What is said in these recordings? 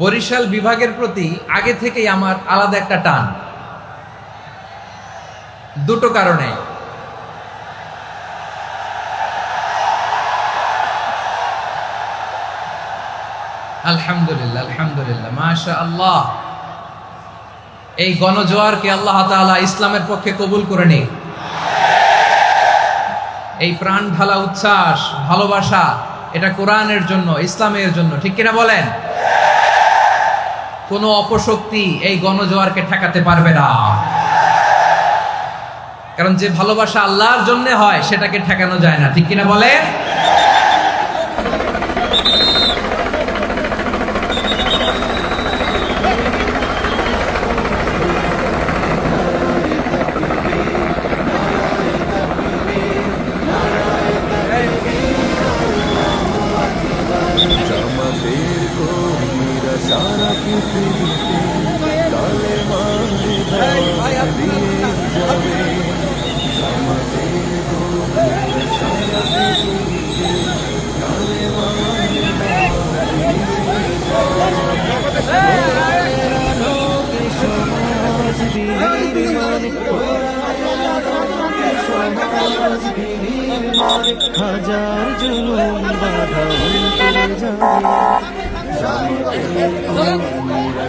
বরিশাল বিভাগের প্রতি আগে থেকেই আমার আলাদা একটা টান, দুটো কারণে। আলহামদুলিল্লাহ, আলহামদুলিল্লাহ, মাশাআল্লাহ। এই গণজোয়ারকে আল্লাহ তাআলা ইসলামের পক্ষে কবুল করে নিক। এই প্রাণ ঢালা উচ্ছ্বাস, ভালোবাসা, এটা কোরআনের জন্য, ইসলামের জন্য, ঠিক কিনা বলেন? কোনো অপশক্তি এই গণজোয়ারকে ঠেকাতে পারবে না, কারণ যে ভালোবাসা আল্লাহর জন্য হয় সেটাকে ঠেকানো যায় না, ঠিক কিনা বলেন? হাজার জুলুম বাধা অন্তরে যাবে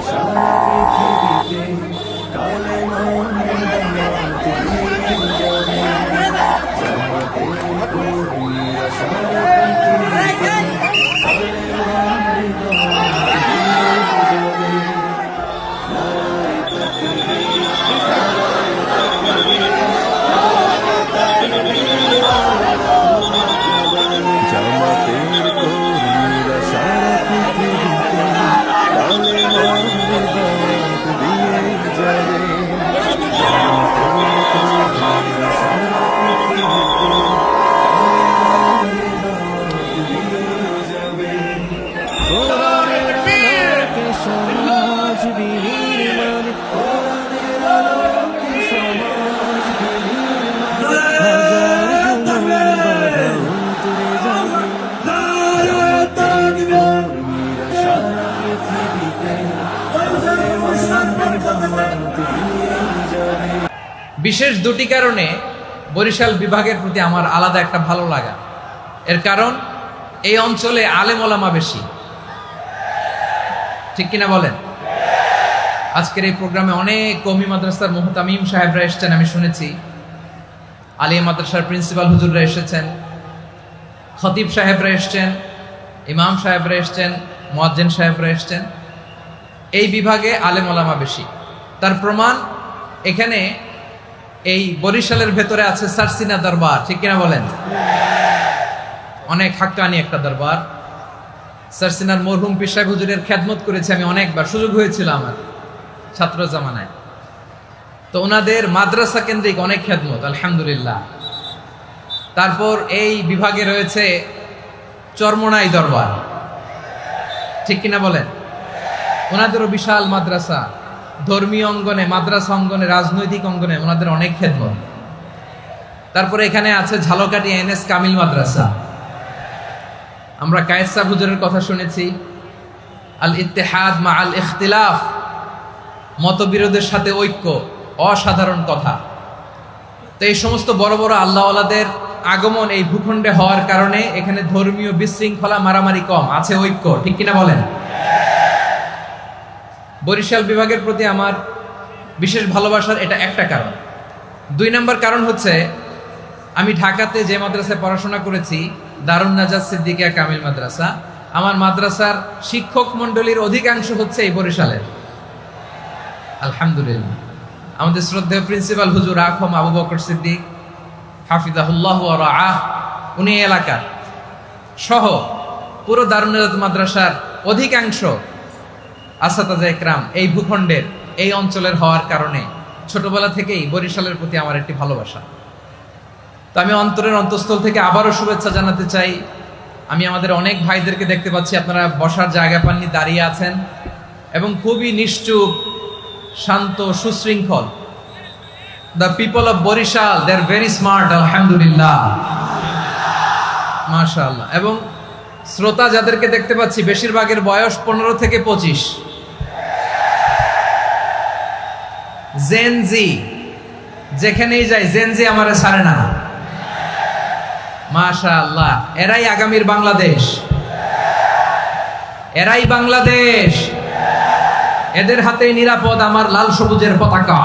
সারা পৃথিবীতে কালেমার দাওয়াত দিয়ে যাবে। জামাতের কর্মীরা সারা পৃথিবীতে কালেমার দাওয়াত দিয়ে যাবে। জামাতের কর্মীরা সারা পৃথিবীতে কালেমার দাওয়াত দিয়ে যাবে। জামাতের কর্মীরা সারা পৃথিবীতে কালেমার দাওয়াত দিয়ে যাবে। কোরআনের আলোকে সমাজ বিনির্মাণ, কোরআনের আলোকে সমাজ বিনির্মাণ, হাজার জুলুম বাধা অন্তরে যাবে। কর্মীরা সারা পৃথিবীতে কালেমার দাওয়াত দিয়ে যাবে। বিশেষ দুটি কারণে বরিশাল বিভাগের প্রতি আমার আলাদা একটা ভালো লাগা। এর কারণ, এই অঞ্চলে আলেম ওলামা বেশি, ঠিক কিনা বলেন? আজকের এই প্রোগ্রামে অনেক কওমি মাদ্রাসার মুহতামিম সাহেবরা এসেছেন, আমি শুনেছি। আলিয়া মাদ্রাসার প্রিন্সিপাল হুজুররা এসেছেন, খতিব সাহেবরা এসেছেন, ইমাম সাহেবরা এসেছেন, মুয়াজ্জিন সাহেবরা এসেছেন। এই বিভাগে আলেম ওলামা বেশি। তার প্রমাণ, এখানে এই বরিশালের ভেতরে আছে সারসিনা দরবার, ঠিক কিনা বলেন? অনেক হাক্কানি একটা দরবার। সারসিনার মরহুম পীর সাহেব হুজুরের খেদমত করেছি আমি অনেকবার, সুযোগ হয়েছিল আমার ছাত্র জামানায়। তো ওনাদের মাদ্রাসা কেন্দ্রিক অনেক খেদমত, আলহামদুলিল্লাহ। তারপর এই বিভাগে রয়েছে চরমোনাই দরবার, ঠিক কিনা বলেন? ওনাদেরও বিশাল মাদ্রাসা, ধর্মীয় অঙ্গনে, মাদ্রাসা অঙ্গনে, রাজনৈতিক অঙ্গনে ওনাদের অনেক খেদমত। তারপরে এখানে আছে ঝালকাঠি এনএস কামিল মাদ্রাসা। আমরা কায়েস সাহেব হুজুরের কথা শুনেছি, আল ইত্তেহাদ মা আল ইখতিলাফ, মতবিরোধের সাথে ঐক্য, অসাধারণ কথা। তো এই সমস্ত বড় বড় আল্লাহওয়ালাদের আগমন এই ভূখণ্ডে হওয়ার কারণে এখানে ধর্মীয় বিশৃঙ্খলা, মারামারি কম, আছে ঐক্য, ঠিক কিনা বলেন? বরিশাল বিভাগের প্রতি আমার বিশেষ ভালোবাসার এটা একটা কারণ। দুই নম্বর কারণ হচ্ছে, আমি ঢাকাতে যে মাদ্রাসায় পড়াশোনা করেছি, দারুন নাজাত সিদ্দিকিয়া কামিল মাদ্রাসা, আমার মাদ্রাসার শিক্ষক মন্ডলীর অধিকাংশ হচ্ছে এই বরিশালের, আলহামদুলিল্লাহ। আমাদের শ্রদ্ধেয় প্রিন্সিপাল হুজুর আখম আবু বকর সিদ্দিক হাফিজাহুল্লাহ ওয়া রাআহ, উনি এলাকার সহ পুরো দারুন নাজাত মাদ্রাসার অধিকাংশ আসাতাজা ইকরাম এই ভূখণ্ডের, এই অঞ্চলের হওয়ার কারণে ছোটবেলা থেকেই বরিশালের প্রতি আমার একটি ভালোবাসা। তো আমি অন্তরের অন্তঃস্থল থেকে আবারও শুভেচ্ছা জানাতে চাই। আমি আমাদের অনেক ভাইদেরকে দেখতে পাচ্ছি, আপনারা বসার জায়গা পাননি, দাঁড়িয়ে আছেন এবং খুবই নিশ্চুপ, শান্ত, সুশৃঙ্খল। The people of Borishal, they are very smart, alhamdulillah, মাশাআল্লাহ। এবং শ্রোতা যাদেরকে দেখতে পাচ্ছি বেশিরভাগের বয়স 15 থেকে 25। জেনজি, যেখানেই যাই জেনজি আমারে ছাড়ে না। মাশাআল্লাহ, এরাই আগামীর বাংলাদেশ, এরাই বাংলাদেশ। এদের হাতেই নিরাপদ আমার লাল সবুজের পতাকা,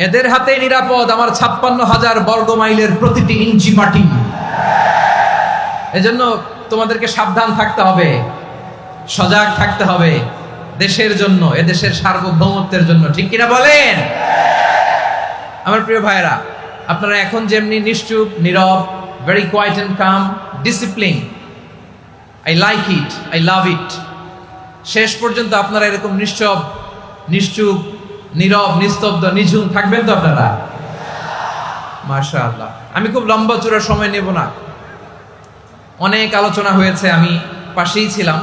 এদের হাতেই নিরাপদ আমার 56,000 বর্গ মাইলের প্রতিটি ইঞ্চি মাটি। এজন্য তোমাদেরকে সাবধান থাকতে হবে, সজাগ থাকতে হবে দেশের জন্য, এদেশের সার্বভৌমত্বের জন্য। ঠিক কিনা বলেন? আমার প্রিয় ভাইরা, আপনারা এখন যেমনি নিশ্চুপ, নীরব, very quiet and calm, discipline, I like it, I love it. শেষ পর্যন্ত আপনারা এরকম নিশ্চুপ, নীরব, নিস্তব্ধ, নিঝুম থাকবেন তো আপনারা? মাশাআল্লাহ। আমি খুব লম্বা চূড়া সময় নেব না, অনেক আলোচনা হয়েছে, আমি পাশেই ছিলাম,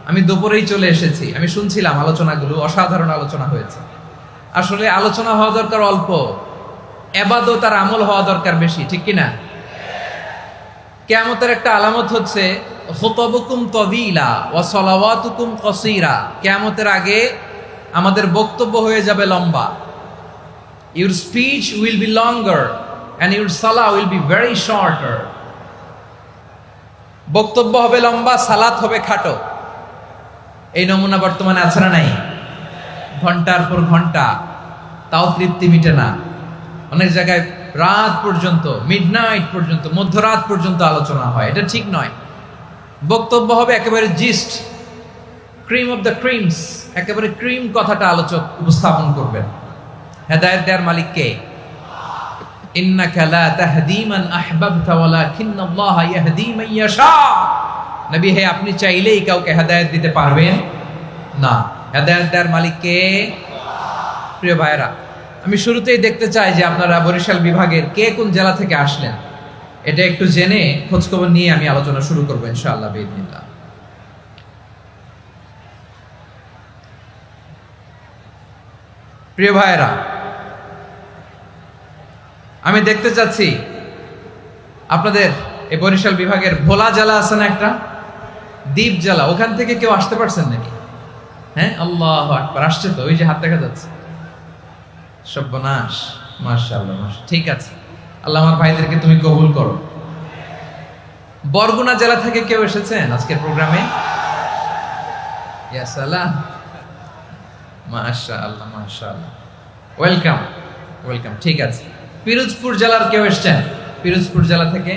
আমি দুপুরেই চলে এসেছি, আমি শুনছিলাম আলোচনাগুলো, অসাধারণ আলোচনা হয়েছে। আসলে আলোচনা হওয়া দরকার অল্প, ইবাদত আর আমল হওয়া দরকার বেশি। ঠিক কিনা? কিয়ামতের একটা আলামত হচ্ছে খুতবুকুম তাওয়িলা ওয়া সালাওয়াতুকুম কাসীরা। কিয়ামতের আগে আমাদের বক্তব্য হয়ে যাবে লম্বা। Your speech will be longer and your সালাহ উইল বি ভেরি শর্টার। বক্তব্য হবে লম্বা, সালাত হবে খাটো। এই নমুনা বর্তমানে আছে না নাই? ঘন্টার পর ঘন্টা, তাও তৃপ্তি মিটে না। অনেক জায়গায় রাত পর্যন্ত, মিডনাইট পর্যন্ত, মধ্যরাত পর্যন্ত আলোচনা হয়। এটা ঠিক নয়। বক্তব্য হবে একেবারে gist, cream of the creams, একেবারে ক্রিম কথাটা আলোচক উপস্থাপন করবেন। হেদায়েত দেওয়ার মালিক কে? ইন্নাকা লা তাহদি মান আহবাবতা ওয়ালাকিন্নাল্লাহা ইয়াহদি মান ইয়াশা। নবী হে, আপনি চাইলেই কাউকে হেদায়েত দিতে পারবেন না। হেদায়েত দেওয়ার মালিক কে? প্রিয় ভাইরা, আমি শুরুতেই দেখতে চাই যে আপনারা বরিশাল বিভাগের কে কোন জেলা থেকে আসলেন, এটা একটু জেনে খোঁজখবর নিয়ে আমি আলোচনা শুরু করবো ইনশাআল্লাহ বিইذنিল্লাহ। প্রিয় ভাইরা, আমি দেখতে চাচ্ছি আপনাদের এই বরিশাল বিভাগের ভোলা জেলা আছে না একটা, দ্বীপ জেলা, ওখান থেকে কেউ আসতে পারছেন নাকি? হ্যাঁ, আল্লাহু আকবার, আসছে তো, ওই যে হাত দেখা যাচ্ছে। সর্বনাশ, মাশাআল্লাহ, মাশাআল্লাহ। ঠিক আছে, আল্লাহ আমার ভাইদেরকে তুমি কবুল করো। বরগুনা জেলা থেকে কেউ এসেছেন আজকের প্রোগ্রামে? ইয়া সালাম, মাশাআল্লাহ, মাশাআল্লাহ, ওয়েলকাম, ওয়েলকাম। ঠিক আছে, পিরোজপুর জেলার কেউ এসেছেন? পিরোজপুর জেলা থেকে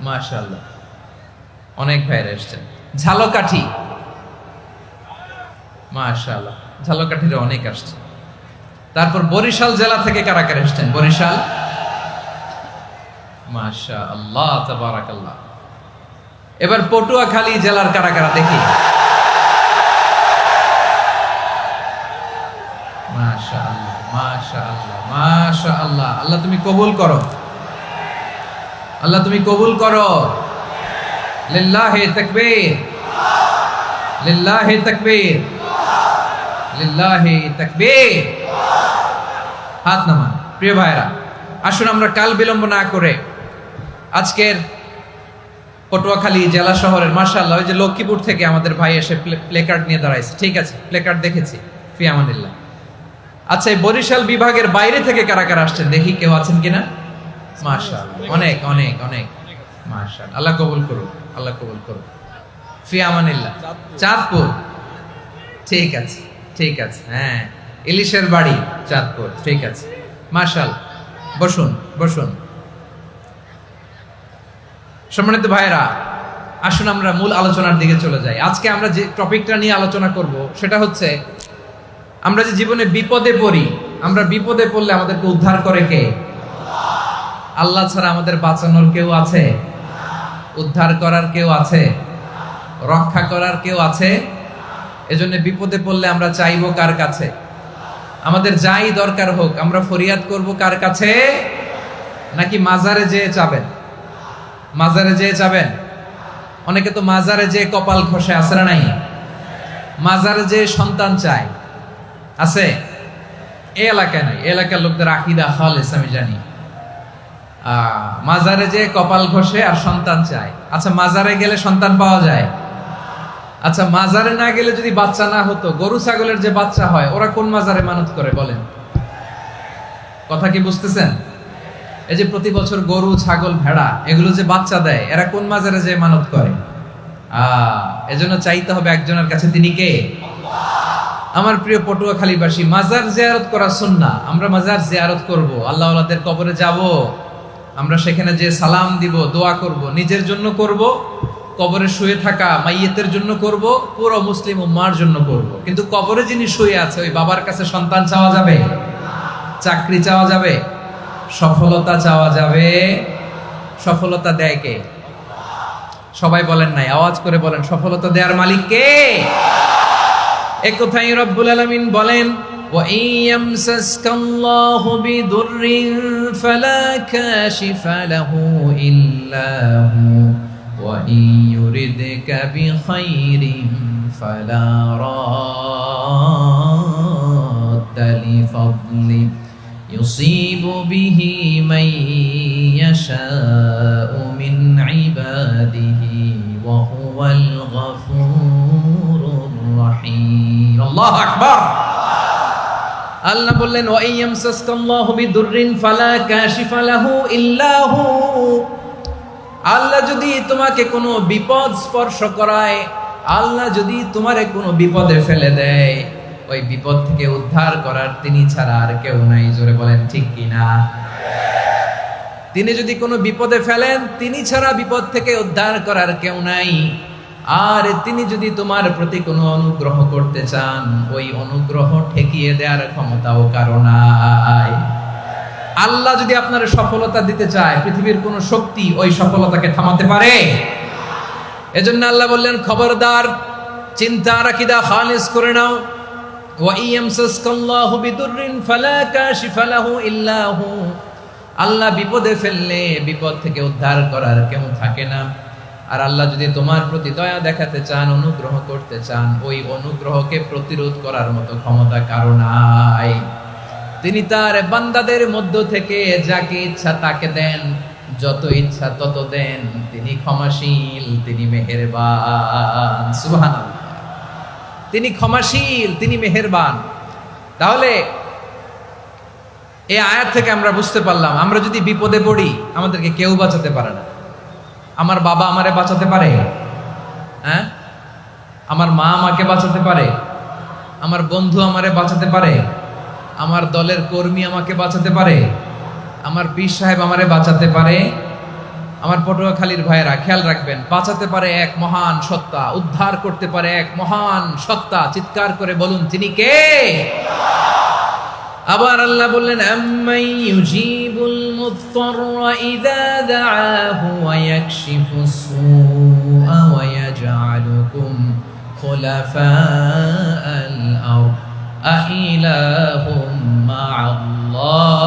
মাশাআল্লাহ অনেক ভাইরা এসেছেন। ঝালকাঠি, মাশাআল্লাহ, ঝালকাঠির অনেক আসছে। তারপর বরিশাল জেলা থেকে কারা কারা এসেছেন? বরিশাল, মাশাআল্লাহ, তাবারাকাল্লাহ। এবার পটুয়াখালী জেলার কারা কারা দেখি? মাশাআল্লাহ, মাশাআল্লাহ, মাশাআল্লাহ। আল্লাহ তুমি কবুল করো, আল্লাহ তুমি কবুল করো। লিল্লাহি তাকবীর, লিল্লাহি তাকবীর, লিল্লাহি তাকবীর। হাত নামান। প্রিয় ভাইরা, আসুন আমরা কাল বিলম্ব না করে আজকের পটুয়াখালী জেলা শহরের, মাশাআল্লাহ, ওই যে লক্ষ্মীপুর থেকে আমাদের ভাই এসে প্লেকার্ড নিয়ে দাঁড়াইছে। ঠিক আছে, প্লেকার্ড দেখেছি, ফি আমানিল্লাহ। আচ্ছা, এই বরিশাল বিভাগের বাইরে থেকে কারা কারা আসছেন দেখি, কেউ আছেন কিনা? মাশাআল্লাহ, অনেক অনেক অনেক, মাশাআল্লাহ। আল্লাহ কবুল করুন, আল্লাহ কবুল করুন, ফি আমানিল্লাহ। চাঁদপুর, ঠিক আছে, ঠিক আছে, হ্যাঁ, ইলিশের বাড়ি চাঁদপুর, ঠিক আছে, মাশাআল্লাহ। বসুন, বসুন। সম্মানিত ভাইরা, আসুন আমরা মূল আলোচনার দিকে চলে যাই। আজকে আমরা যে টপিকটা নিয়ে আলোচনা করব সেটা হচ্ছে, আমরা যে জীবনে বিপদে পড়ি, আমরা বিপদে পড়লে আমাদেরকে উদ্ধার করে কে? আল্লাহ ছাড়া আমাদের বাঁচানোর কেউ আছে? উদ্ধার করার কেউ আছে? রক্ষা করার কেউ আছে? এজন্য বিপদে পড়লে আমরা চাইবো কার কাছে? আমাদের যাই দরকার হোক আমরা ফরিয়াদ করব কার কাছে? নাকি মাজারে যেয়ে চাবেন? মাজারে যেয়ে চাবেন? অনেকে তো মাজারে যেয়ে কপাল ঘষে, আছে না নাই? মাজারে যেয়ে সন্তান চায়, আছে? এই এলাকায় নাই, এই এলাকার লোকদের আকীদা খালেস আমি জানি। মাজারে যে কপাল ঘষে আর সন্তান চায়। আচ্ছা, মাজারে গেলে সন্তান পাওয়া যায়? আচ্ছা, মাজারে না গেলে যদি বাচ্চা না হতো, গরু ছাগলের যে বাচ্চা হয় ওরা কোন মাজারে মানত করে বলেন? কথা কি বুঝতেছেন? এই যে প্রতি বছর গরু ছাগল ভেড়া এগুলো যে বাচ্চা দেয়, এরা কোন মাজারে যে মানত করে? এজন্য চাইতে হবে একজনের কাছে, তিনি কে? আমার প্রিয় পটুয়াখালীবাসী, মাজার জিয়ারত করা সুন্নাহ। আমরা মাজার জিয়ারত করব, আল্লাহ ওয়ালাদের কবরে যাব, আমরা সেখানে যে সালাম দিব, দোয়া করব, নিজের জন্য করব, কবরে শুয়ে থাকা মাইয়েতের জন্য করব, পুরো মুসলিম উম্মার জন্য করব। কিন্তু কবরে যিনি শুয়ে আছে ওই বাবার কাছে সন্তান চাওয়া যাবে? চাকরি চাওয়া যাবে? সফলতা চাওয়া যাবে? সফলতা দেয় কে? সবাই বলেন নাই, আওয়াজ করে বলেন, সফলতা দেওয়ার মালিক কে? এক কথাই রব্বুল আলামিন বলেন, ওয়া ইয়ামসাসকাল্লাহু বিদুররিন ফালা কাশিফা লাহু ইল্লা হু ওয়া ইয়ুরিদকা বিখাইরিন ফালা রাদ্দা লিফাদলি ইউসিবু বিহি মান ইয়াশাউ মিন ইবাদিহি ওয়া হুয়াল গফুরুর রহিম। আল্লাহু আকবার। আল্লাহ বললেন, ওয়া ইয়ামসাসকাল্লাহু বিদুররিন ফালা কাশিফা লাহু ইল্লা হু। আল্লাহ যদি তোমাকে কোনো বিপদ স্পর্শ করায়, আল্লাহ যদি তোমারে কোনো বিপদে ফেলে দেয়, ওই বিপদ থেকে উদ্ধার করার তিনি ছাড়া আর কেউ নাই। জোরে বলেন ঠিক কিনা? তিনি যদি কোনো বিপদে ফেলেন, তিনি ছাড়া বিপদ থেকে উদ্ধার করার কেউ নাই। আর তিনি যদি তোমার প্রতি কোনো অনুগ্রহ করতে চান, ওই অনুগ্রহ ঠেকিয়ে দেওয়ার ক্ষমতাও কারো নাই। আল্লাহ যদি আপনার সফলতা দিতে চায়, পৃথিবীর কোনো শক্তি ওই সফলতাকে থামাতে পারে? এজন্য আল্লাহ বললেন, খবরদার, চিন্তা রাখিদা খালিস করে নাও। ওয়া ইয়ামসাসকাল্লাহু বিদুররিন ফালা কাশিফা লাহু ইল্লা হু। আল্লাহ বিপদে ফেললে বিপদ থেকে উদ্ধার করার কেউ থাকে না। আর আল্লাহ যদি তোমার প্রতি দয়া দেখাতে চান, অনুগ্রহ করতে চান, ওই অনুগ্রহকে প্রতিরোধ করার মতো ক্ষমতা কারো নাই। তিনি তার বান্দাদের মধ্য থেকে যাকে ইচ্ছা তাকে দেন, যত ইচ্ছা তত দেন। তিনি ক্ষমাশীল, তিনি মেহেরবান। সুবহানাল্লাহ। তিনি ক্ষমাশীল, তিনি মেহেরবান। তাহলে এই আয়াত থেকে আমরা বুঝতে পারলাম, আমরা যদি বিপদে পড়ি আমাদেরকে কেউ বাঁচাতে পারে না। আমার বাবা আমারে বাঁচাতে পারে? হ্যাঁ? আমার মা আমাকে বাঁচাতে পারে? আমার বন্ধু আমারে বাঁচাতে পারে? আমার দলের কর্মী আমাকে বাঁচাতে পারে? আমার পীর সাহেব আমারে বাঁচাতে পারে? আমার পটুয়াখালীর ভাইয়েরা খেয়াল রাখবেন, বাঁচাতে পারে এক মহান সত্তা, উদ্ধার করতে পারে এক মহান সত্তা। চিৎকার করে বলুন, তিনি কে? আবার আল্লাহ বললেন, আম্মান ইউজিবুল মুত্তাররা ইযা দাআহু ওয়া ইয়াকশিফুস সুআ ওয়া ইয়াজআলুকুম খুলাফাআল আরদ আইলাহুম মা'আল্লাহ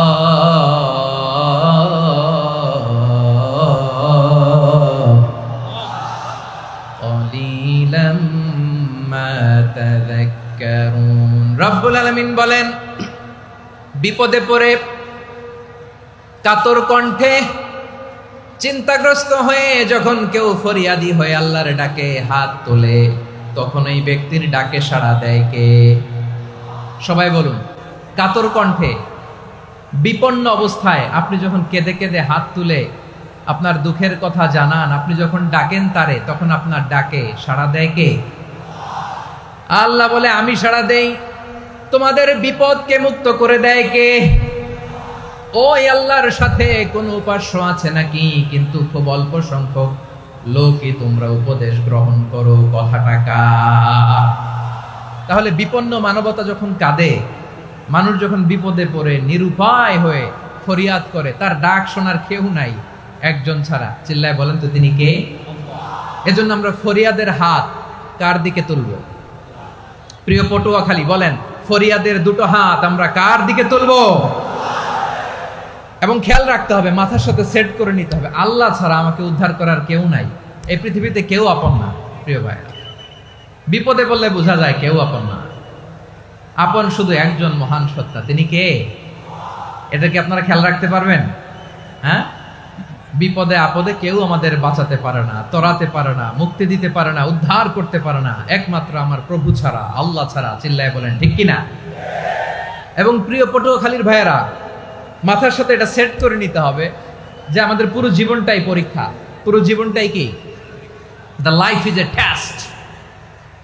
ক্বালিলাম মা তাযাক্কারুন। রব্বুল আলামিন বলেন, বিপদে পড়ে কাতর কণ্ঠে চিন্তাগ্রস্ত হয়ে যখন কেউ ফরিয়াদি হয়ে আল্লাহর ডাকে হাত তোলে, তখন এই ব্যক্তির ডাকে সাড়া দেয় কে? সবাই বলুন। কাতর কণ্ঠে বিপন্ন অবস্থায় আপনি যখন কেঁদে কেঁদে হাত তুলে আপনার দুঃখের কথা জানান, আপনি যখন ডাকেন তারে, তখন আপনার ডাকে সাড়া দেয় কে? আল্লাহ বলে, আমি সাড়া দেই। তোমাদের বিপদকে মুক্ত করে দেয় কে? ওই আল্লাহর সাথে কোন উপাস্য আছে নাকি? কিন্তু খুব অল্প সংখ্যক লোকই তোমরা উপদেশ গ্রহণ করো। কথাটা কার? তাহলে বিপন্ন মানবতা যখন কাঁদে, মানুষ যখন বিপদে পড়ে নিরুপায় হয়ে ফরিয়াদ করে, তার ডাক শোনার কেউ নাই একজন ছাড়া। চিল্লায় বলেন তো, তিনি কে? এজন্য আমরা ফরিয়াদের হাত কার দিকে তুলব? প্রিয় পটুয়াখালী বলেন, ফরিয়াদের দুটো হাত আমরা কার দিকে তুলব? এবং খেয়াল রাখতে হবে, মাথার সাথে সেট করে নিতে হবে, আল্লাহ ছাড়া আমাকে উদ্ধার করার কেউ নাই। এই পৃথিবীতে কেউ আপন না। প্রিয় ভাই, বিপদে পড়লে বোঝা যায় কেউ আপন না। আপন শুধু একজন মহান সত্তা, তিনি কে? এটা কি আপনারা খেয়াল রাখতে পারবেন? হ্যাঁ, বিপদে আপদে কেউ আমাদের বাঁচাতে পারে না, তরাতে পারে না, মুক্তি দিতে পারে না, উদ্ধার করতে পারে না একমাত্র আমার প্রভু ছাড়া, আল্লাহ ছাড়া। চিল্লায় বলেন ঠিক কিনা? এবং প্রিয় পটুয়াখালীর ভাইয়েরা, মাথার সাথে এটা সেট করে নিতে হবে যে আমাদের পুরো জীবনটাই পরীক্ষা। পুরো জীবনটাই কি? The life is a test.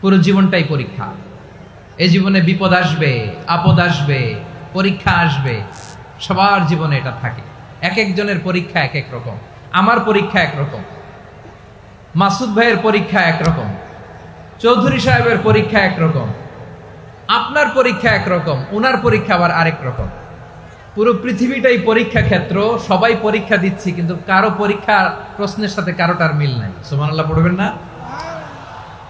পুরো জীবনটাই পরীক্ষা। এই জীবনে বিপদ আসবে, আপদ আসবে, পরীক্ষা আসবে, সবার জীবনে এটা থাকে। এক একজনের পরীক্ষা এক এক রকম। আমার পরীক্ষা একরকম, মাসুদ ভাইয়ের পরীক্ষা একরকম, চৌধুরী সাহেবের পরীক্ষা একরকম, আপনার পরীক্ষা একরকম, ওনার পরীক্ষা আবার আরেক রকম। পুরো পৃথিবীটাই পরীক্ষা ক্ষেত্র, সবাই পরীক্ষা দিচ্ছি, কিন্তু কারো পরীক্ষা প্রশ্নের সাথে কারোটার মিল নাই। সুবহানাল্লাহ পড়বেন না?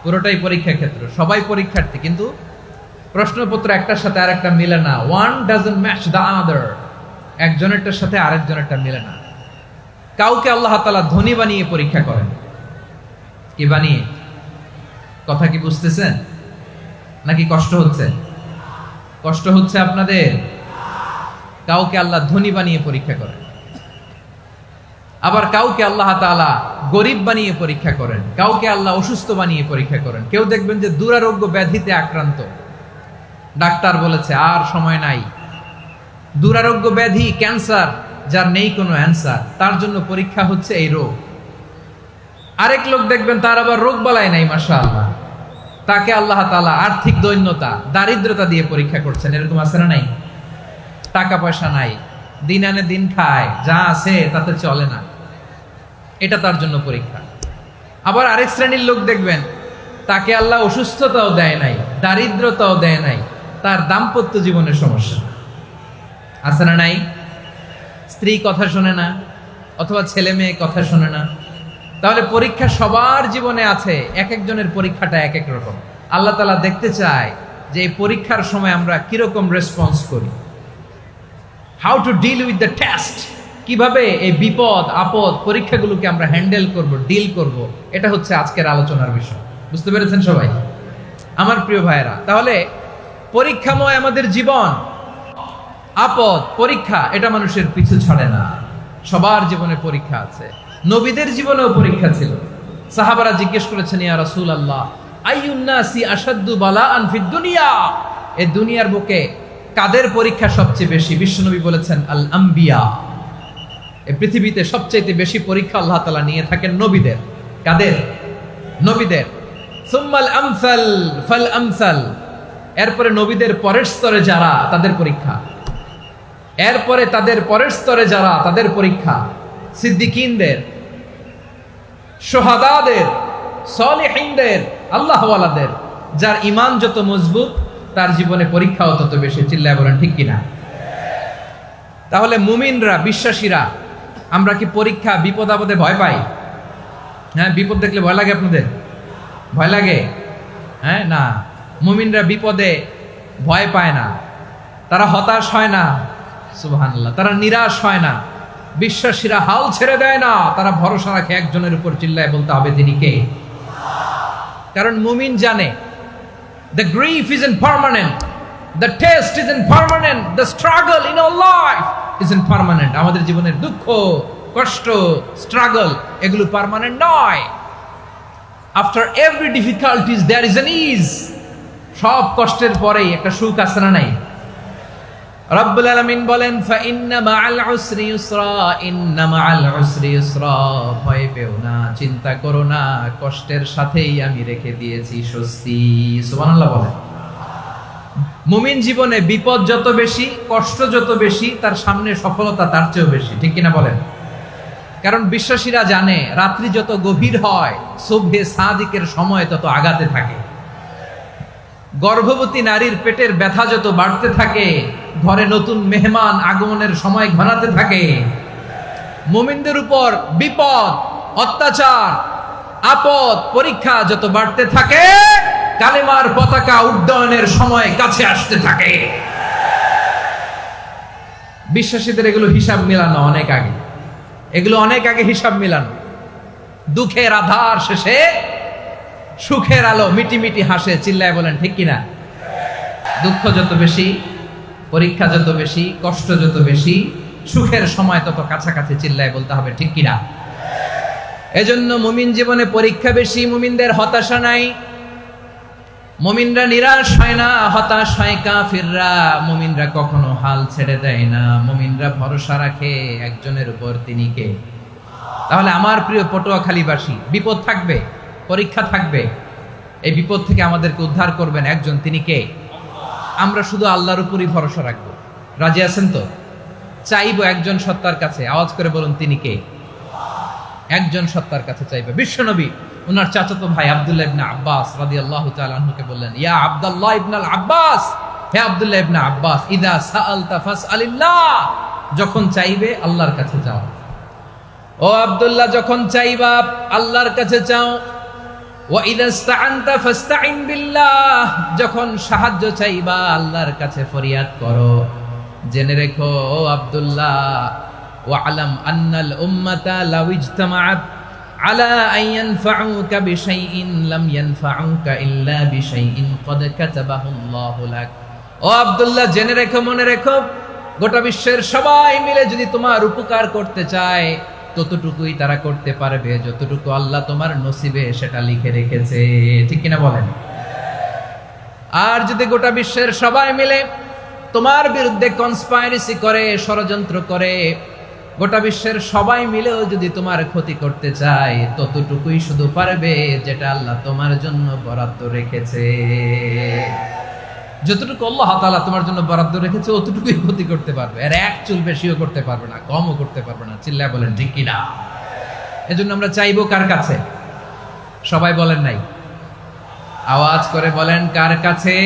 পুরোটাই পরীক্ষা ক্ষেত্র, সবাই পরীক্ষার্থী, কিন্তু প্রশ্নপত্র একটার সাথে আরেকটা মিলে না। One doesn't match the other. একজনেরটার সাথে আরেকজনেরটা মিলে না। কাউকে আল্লাহ তাআলা ধনী বানিয়ে পরীক্ষা করেন। কি বানিয়ে? কথা কি বুঝতেছেন নাকি কষ্ট হচ্ছে? কষ্ট হচ্ছে আপনাদের? কাউকে আল্লাহ ধনী বানিয়ে পরীক্ষা করেন, আবার কাউকে আল্লাহ তাআলা গরিব বানিয়ে পরীক্ষা করেন, কাউকে আল্লাহ অসুস্থ বানিয়ে পরীক্ষা করেন। কেউ দেখবেন যে দুরারোগ্য ব্যাধিতে আক্রান্ত, ডাক্তার বলেছে আর সময় নাই, দুরারোগ্য ব্যাধি, ক্যান্সার, যার নেই কোনো অ্যান্সার, তার জন্য পরীক্ষা হচ্ছে এই রোগ। আরেক লোক দেখবেন তার আবার রোগ বালাই নাই, মাশাআল্লাহ, তাকে আল্লাহ তাআলা আর্থিক দৈন্যতা, দারিদ্রতা দিয়ে পরীক্ষা করছেন। এরকম আছে না নাই? টাকা পয়সা নাই, দিন আনে দিন খায়, যা আছে তাতে চলে না, এটা তার জন্য পরীক্ষা। আবার আরেক শ্রেণীর লোক দেখবেন তাকে আল্লাহ অসুস্থতাও দেয় নাই, দারিদ্রতাও দেয় নাই, তার দাম্পত্য জীবনের সমস্যা আছে না নাই? স্ত্রী কথা শোনে না, অথবা ছেলে মেয়ে কথা শোনে না। তাহলে পরীক্ষা সবার জীবনে আছে, এক একজনের পরীক্ষাটা এক এক রকম। আল্লাহ তাআলা দেখতে চায় যে এই পরীক্ষার সময় আমরা কিরকম রেসপন্স করি, how to deal with the test, কিভাবে এই বিপদ আপদ পরীক্ষাগুলোকে আমরা হ্যান্ডেল করব, ডিল করব, এটা হচ্ছে আজকের আলোচনার বিষয়। বুঝতে পেরেছেন সবাই আমার প্রিয় ভাইয়েরা? তাহলে পরীক্ষাময় আমাদের জীবন, আপদ পরীক্ষা, এটা মানুষের পিছু ছাড়ে না। সবার জীবনে পরীক্ষা আছে। নবীদের জীবনেও পরীক্ষা ছিল। সাহাবারা জিজ্ঞেস করেছেন, ইয়া রাসূলুল্লাহ, আইয়ুন নাসি আশাদ্দু বালাআন ফিদ দুনিয়া, এই দুনিয়ার বুকে কাদের পরীক্ষা সবচেয়ে বেশি? বিশ্বনবী বলেছেন, আল আম্বিয়া। এই পৃথিবীতে সবচেয়ে বেশি পরীক্ষা আল্লাহ তাআলা নিয়ে থাকেন নবীদের। কাদের? নবীদের। সুম্মাল আমসাল ফাল আমসাল, এরপরে নবীদের পরের স্তরে যারা, তাদের পরীক্ষা। এরপরে তাদের পরের স্তরে যারা, তাদের পরীক্ষা। সিদ্দিকিনদের, শুহাদাদের, সালেহিনদের, আল্লাহওয়ালাদের। যার ঈমান যত মজবুত, তার জীবনে পরীক্ষাও তত বেশি। চিল্লায় বলেন ঠিক কিনা? তাহলে মুমিনরা, বিশ্বাসীরা, আমরা কি পরীক্ষা বিপদ আপদে ভয় পাই? হ্যাঁ, বিপদ দেখলে ভয় লাগে আপনাদের? ভয় লাগে? হ্যাঁ, না, মুমিনরা বিপদে ভয় পায় না, তারা হতাশ হয় না, সুবহানাল্লাহ, তারা নিরাশ হয় না। বিশ্বাসীরা হাল ছেড়ে দেয় না, তারা ভরসা রাখে একজনের উপর। চিল্লায় বলতে হবে তিনি কে? কারণ মুমিন জানে the grief isn't permanent, the test isn't permanent, the struggle in our life isn't permanent. আমাদের জীবনের দুঃখ, কষ্ট, স্ট্রাগল, এগুলো পার্মানেন্ট নয়। after every difficulties there is an ease. সব কষ্টের পরেই একটা সুখ আছে না নাই? রব্বুল আলামিন বলেন, ফা ইন্না মাআল উসরি ইউসরা, ইন্না মাআল উসরি ইউসরা, ভয় পেও না, চিন্তা করো না, কষ্টের সাথেই আমি রেখে দিয়েছি স্বস্তি। সুবহানাল্লাহ বলেন। মুমিন জীবনে বিপদ যত বেশি, কষ্ট যত বেশি, তার সামনে সফলতা তার চেয়েও বেশি। ঠিক কিনা বলেন? কারণ বিশ্বাসীরা জানে রাত্রি যত গভীর হয়, সুবহে সাদিকের সময় তত আগাতে থাকে। গর্ভবতী নারীর পেটের ব্যথা যত বাড়তে থাকে, ঘরে নতুন মেহমান আগমনের সময় ঘনাতে থাকে। মুমিনদের উপর বিপদ, অত্যাচার, আপদ, পরীক্ষা যত বাড়তে থাকে, কালেমার পতাকা উড্ডয়নের সময় কাছে আসতে থাকে। বিশ্বাসীদের এগুলো হিসাব মিলানো অনেক আগে, এগুলো অনেক আগে হিসাব মিলানো। দুঃখের আধার শেষে সুখের আলো মিটি মিটি হাসে। চিল্লায় বলেন ঠিক কিনা? দুঃখ যত বেশি, পরীক্ষা যত বেশি, কষ্ট যত বেশি, সুখের সময় তত কাছাকাছি চিল্লায় বলতে হবে ঠিক কিনা? এজন্য মুমিন জীবনে পরীক্ষা বেশি, মুমিনদের হতাশা নাই, মুমিনরা নিরাশ হয় না, হতাশ হয় কাফিররা। মুমিনরা কখনো হাল ছেড়ে দেয় না, মুমিনরা ভরসা রাখে একজনের উপর, তিনি কে? তাহলে আমার প্রিয় পটুয়াখালীবাসী, বিপদ থাকবে, পরীক্ষা থাকবে, এই বিপদ থেকে আমাদেরকে উদ্ধার করবেন একজন, তিনি কে? আমরা শুধু আল্লাহর উপরই ভরসা রাখবো। রাজি আছেন তো? চাইবো একজন সত্তার কাছে, আওয়াজ করে বলুন তিনি কে? একজন সত্তার কাছে চাইবে। বিশ্বনবী ওনার চাচাতো ভাই আব্দুল্লাহ ইবনে আব্বাস রাদিয়াল্লাহু তাআলা আনহুকে বললেন, ইয়া আব্দুল্লাহ ইবনে আব্বাস, হে আব্দুল্লাহ ইবনে আব্বাস, ইদা সাআলতা ফাসআলিল্লাহ, যখন চাইবে আল্লাহর কাছে যাও। ও আব্দুল্লাহ, যখন চাইবা আল্লাহর কাছে চাও। ওয়া ইদা ইসতাআনতা ফাসতাইন বিল্লাহ, যখন সাহায্য চাইবা আল্লাহর কাছে ফরিয়াদ করো। জেনে রেখো ও আব্দুল্লাহ, ওয়া'লাম আন্নাল উম্মাতা লাউ ইজতামাআত আলা আন ইয়ানফাউকা বিশাইইন লাম ইয়ানফাউকা ইল্লা বিশাইইন ক্বাদ কাতাবাহু আল্লাহু লাক। ও আব্দুল্লাহ, জেনে রেখো, মনে রেখো, গোটা বিশ্বের সবাই মিলে যদি তোমার উপকার করতে চায় ততটুকুই তারা করতে পারবে যতটুকু আল্লাহ তোমার নসিবে সেটা লিখে রেখেছে। ঠিক কিনা বলেন? আর যদি গোটা বিশ্বের সবাই মিলে তোমার বিরুদ্ধে কনস্পাইরেসি করে, ষড়যন্ত্র করে, গোটা বিশ্বের সবাই মিলেও যদি তোমার ক্ষতি করতে চায় ততটুকুই শুধু পারবে যেটা আল্লাহ তোমার জন্য বরাদ্দ রেখেছে। যতটুকু আল্লাহ তাআলা তোমার জন্য বরাদ্দ রেখেছে অতটুকুই ক্ষতি করতে পারবে, আর এক চুল বেশিও করতে পারবে না, কমও করতে পারবে না। চিল্লায় বলেন ঠিক কিনা? এজন্য আমরা চাইবো কার কাছে? সবাই বলেন নাই, আওয়াজ করে বলেন কার কাছে?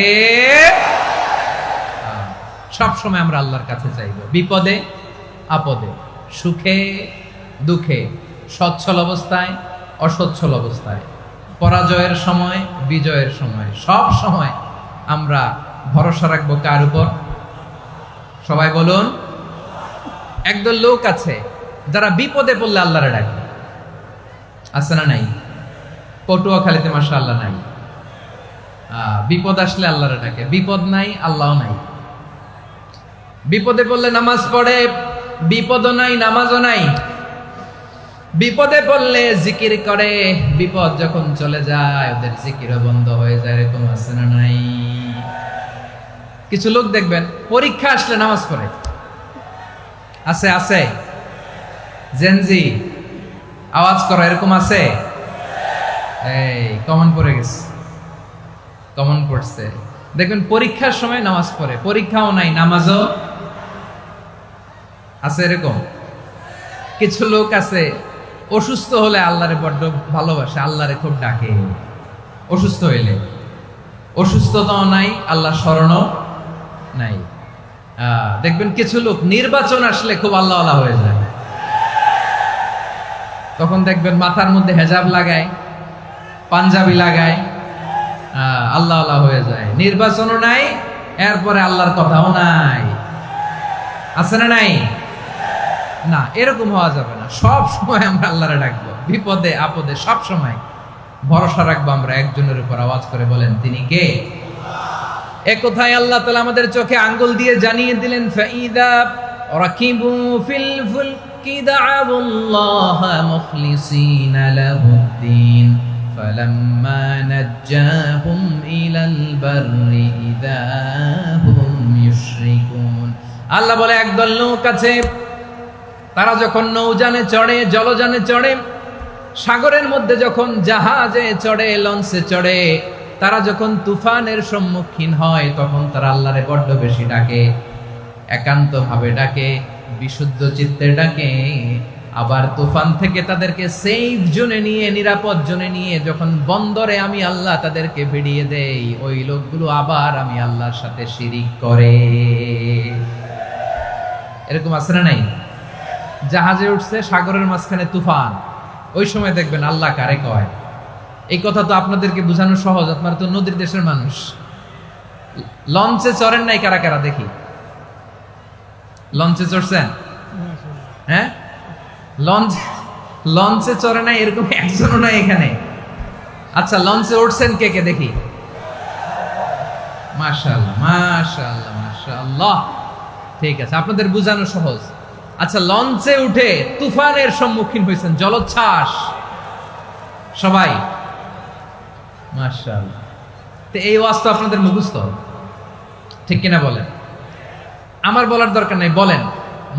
সব সময় আমরা আল্লাহর কাছে চাইবো, বিপদে আপদে, সুখে দুঃখে, সচ্ছল অবস্থায় অসচ্ছল অবস্থায়, পরাজয়ের সময় বিজয়ের সময়, সব সময় আমরা ভরসা রাখবো কার উপর? সবাই বলুন। একদল লোক আছে যারা বিপদে পড়লে আল্লাহরে ডাকে, আছে না নাই? পটুয়াখালীতে মাশাআল্লাহ নাই। বিপদ আসলে আল্লাহরে ডাকে, বিপদ নাই আল্লাহ নাই। বিপদে পড়লে নামাজ পড়ে, বিপদও নাই নামাজও নাই। বিপদে পড়লে জিকির করে, বিপদ যখন চলে যায় ওদের জিকিরও বন্ধ হয়ে যায়। এরকম আছে না নাই? কিছু লোক দেখবেন পরীক্ষা আসলে নামাজ পড়ে, আছে আছে? জেনজি আওয়াজ করো, এরকম আছে? এই কমন পড়ে গেছে, কমন পড়ছে। দেখবেন পরীক্ষার সময় নামাজ পড়ে, পরীক্ষাও নাই নামাজও আছে। এরকম কিছু লোক আছে অসুস্থ হলে আল্লাহরে বড্ড ভালোবাসে, আল্লাহরে খুব ডাকে। অসুস্থ হইলে অসুস্থতাও নাই, আল্লাহ স্মরণও নাই। দেখবেন কিছু লোক নির্বাচন আসলে খুব আল্লাহওয়ালা হয়ে যায়, তখন দেখবেন মাথার মধ্যে হেজাব লাগায়, পাঞ্জাবি লাগায়, আল্লাহওয়ালা হয়ে যায়। নির্বাচনও নাই, এরপরে আল্লাহর কথাও নাই। আছে না নাই? না, এরকম হওয়া যাবে না। সব সময় আমরা আল্লাহরে ডাকবো, বিপদে আপদে সব সময় ভরসা রাখবো আমরা একজনের উপর। আওয়াজ করে বলেন তিনি কে? এ কথায় আল্লাহ তাআলা আমাদের চোখে আঙ্গুল দিয়ে জানিয়ে দিলেন, ফাইদা রাকিবু ফিল ফুলকি দা'আবুল্লাহা মুখলিসিনা লাহুদ্দিন ফালাম্মা নাজ্জাহুম ইলাল বাররি ইযা হুম ইউশরিকুন। আল্লাহ বলে একদল লোক আছে, তারা যখন নৌযানে চড়ে, জলযানে চড়ে, সাগরের মধ্যে যখন জাহাজে চড়ে, লঞ্চে চড়ে, তারা যখন তুফানের সম্মুখীন হয় তখন তারা আল্লাহরে বড্ড বেশি ডাকে, একান্ত ভাবে ডাকে, বিশুদ্ধ চিত্তে ডাকে। আবার তুফান থেকে তাদেরকে সেফ জোনে নিয়ে, নিরাপদ জোনে নিয়ে যখন বন্দরে আমি আল্লাহ তাদেরকে ভিড়িয়ে দেই, ওই লোকগুলো আবার আমি আল্লাহর সাথে শিরিক করে। এরকম আছে না নাই? জাহাজে উঠছে, সাগরের মাঝখানে তুফান, ওই সময় দেখবেন আল্লাহ কারে কয়। এই কথা তো আপনাদেরকে বোঝানো সহজ, আপনারা তো নদীর দেশের মানুষ। লঞ্চে চড়েন নাই কারা কারা? দেখি, লঞ্চে চড়ছেন? হ্যাঁ, লঞ্চে চড়ে নাই এরকম একজনও নাই এখানে। আচ্ছা, লঞ্চে উঠছেন কে কে? দেখি। মাশাআল্লাহ মাশাআল্লাহ মাশাআল্লাহ। ঠিক আছে, আপনাদের বোঝানো সহজ। আচ্ছা, লঞ্চে উঠে তুফানের সম্মুখীন হয়েছেন, জলোচ্ছ্বাস সবাই, মাশাআল্লাহ। তো এই ওয়াজ তো আপনাদের মুখস্থ, ঠিক কিনা বলেন? আমার বলার দরকার নাই, বলেন।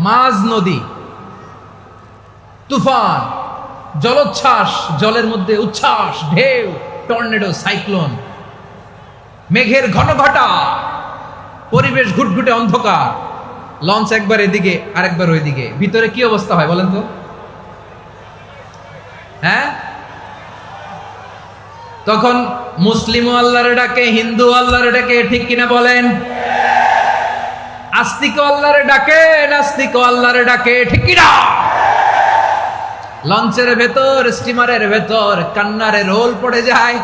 মাঝ নদী, তুফান, জলোচ্ছ্বাস, জলের মধ্যে উচ্ছ্বাস, ঢেউ, টর্নেডো, সাইক্লোন, মেঘের ঘনঘটা, পরিবেশ ঘুটঘুটে অন্ধকার, লঞ্চ একবার এদিকে আরেকবার ওইদিকে, ভিতরে কি অবস্থা হয় বলেন তো? হ্যাঁ, তখন মুসলিম আল্লাহর ডাকে, হিন্দু আল্লাহর ডাকে, ঠিক কিনা বলেন? আস্তিক আল্লাহর ডাকে, নাস্তিক আল্লাহর ডাকে, ঠিক কিনা? লঞ্চের ভেতর, স্টিমারের ভেতর কান্নারে রোল পড়ে যায়,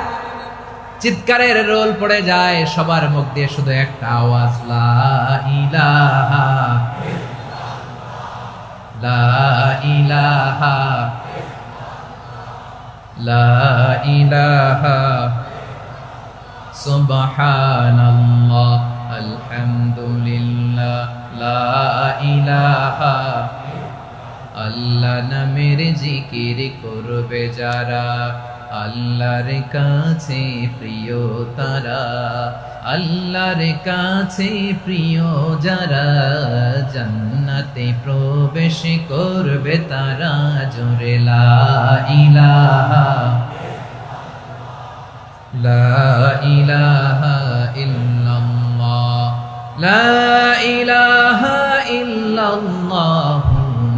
চিৎকারের রোল পড়ে যায়, সবার মুখ দিয়ে শুধু একটা আওয়াজ, লা ইলাহা লা ইলাহা লা ইলাহা সুবহানাল্লাহ আলহামদুলিল্লাহ লা ইলাহা। আল্লাহ নামের জিকির করবে যারা, আল্লাহর কাছে প্রিয় তারা, আল্লাহর কাছে প্রিয় যারা, জান্নাতে প্রবেশ করবে তারা, জোরে লা ইলাহা লা ইলাহা ইল্লাল্লাহ লা ইলাহা ইল্লাল্লাহ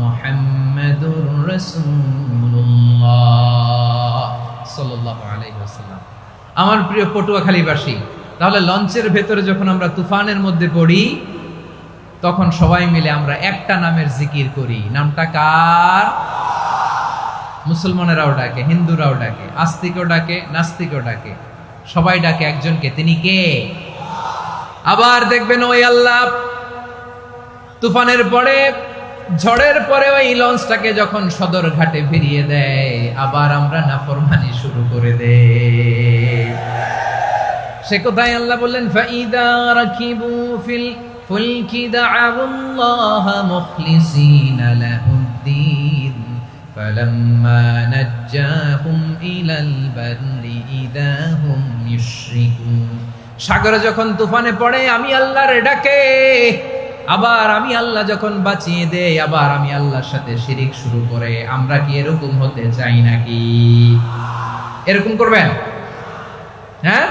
মুহাম্মাদুর রাসূলুল্লাহ সাল্লাল্লাহু আলাইহি ওয়াসাল্লাম। আমার প্রিয় পটুয়াখালীবাসী, তাহলে লঞ্চের ভেতরে যখন আমরা তুফানের মধ্যে পড়ি, তখন সবাই মিলে আমরা একটা নামের জিকির করি। নামটা কার? মুসলমানেরাও ডাকে, হিন্দুরাও ডাকে, আস্তিকও ডাকে, নাস্তিকও ডাকে, সবাই ডাকে একজনকে, তিনি কে? আবার দেখবেন ওই আল্লাহ তুফানের পরে, ঝড়ের পরে ওই লঞ্চটাকে যখন সদর ঘাটে ফিরিয়ে দেয়, আবার আমরা নাফরমানি শুরু করে দেই। সে কোথায়? আল্লাহ বললেন, ফাইদা রাকিবু ফিল ফুলকি দা'আউল্লাহ মুখলিসিনা লাহুদ্দিন ফালাম্মা নাজ্জাহুম ইলাল বাররি ইযা হুম ইউশরিকুন। সাগরে যখন তুফানে পড়ে আমি আল্লাহর ডাকে, আবার আমি আল্লাহ যখন বাঁচিয়ে দেই, আবার আমি আল্লাহর সাথে শিরিক শুরু করে। আমরা কি এরকম হতে চাই নাকি? এরকম করবেন? হ্যাঁ